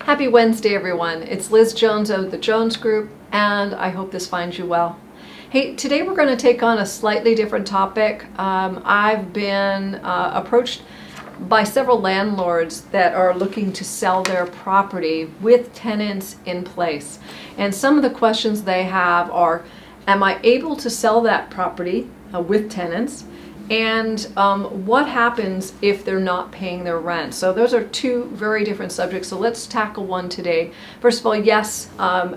Happy Wednesday, everyone. It's Liz Jones of the Jones Group, and I hope this finds you well. Hey, today we're going to take on a slightly different topic. I've been approached by several landlords that are looking to sell their property with tenants in place. And some of the questions they have are, am I able to sell that property with tenants? And what happens if they're not paying their rent? So those are two very different subjects. So let's tackle one today. First of all, yes,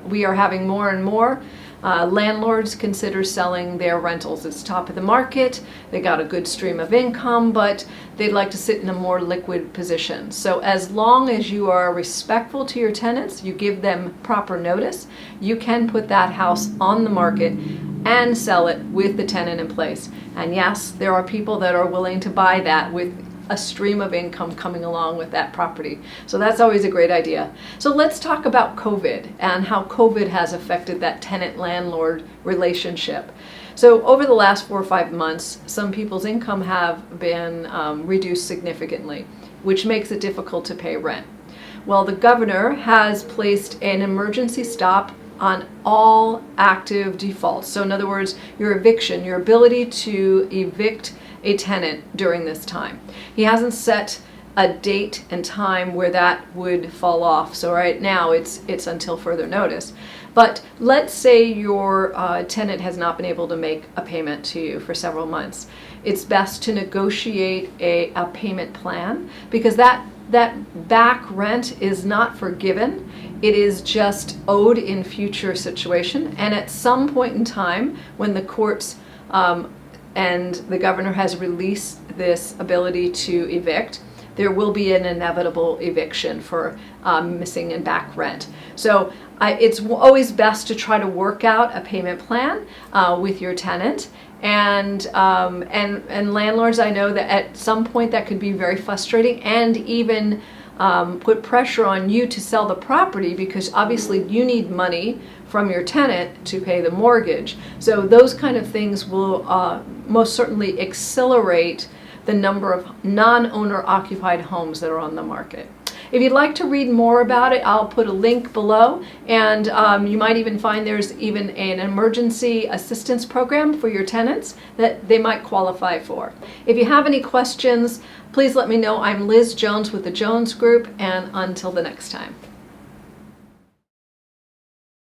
we are having more and more landlords consider selling their rentals. It's top of the market. They got a good stream of income, but they'd like to sit in a more liquid position. So as long as you are respectful to your tenants, you give them proper notice, you can put that house on the market and sell it with the tenant in place. And yes, there are people that are willing to buy that with a stream of income coming along with that property. So that's always a great idea. So let's talk about COVID and how COVID has affected that tenant-landlord relationship. So over the last 4 or 5 months, some people's income have been reduced significantly, which makes it difficult to pay rent. Well, the governor has placed an emergency stop on all active defaults. So in other words, your eviction, your ability to evict a tenant during this time. He hasn't set a date and time where that would fall off. So right now it's until further notice. But let's say your tenant has not been able to make a payment to you for several months. It's best to negotiate a payment plan, because that back rent is not forgiven. It is just owed in future situation. And at some point in time, when the courts and the governor has released this ability to evict, there will be an inevitable eviction for missing and back rent. So it's always best to try to work out a payment plan with your tenant. And landlords, I know that at some point that could be very frustrating and even put pressure on you to sell the property, because obviously you need money from your tenant to pay the mortgage. So those kind of things will most certainly accelerate the number of non-owner occupied homes that are on the market. If you'd like to read more about it, I'll put a link below, and you might even find there's even an emergency assistance program for your tenants that they might qualify for. If you have any questions, please let me know. I'm Liz Jones with the Jones Group, and until the next time.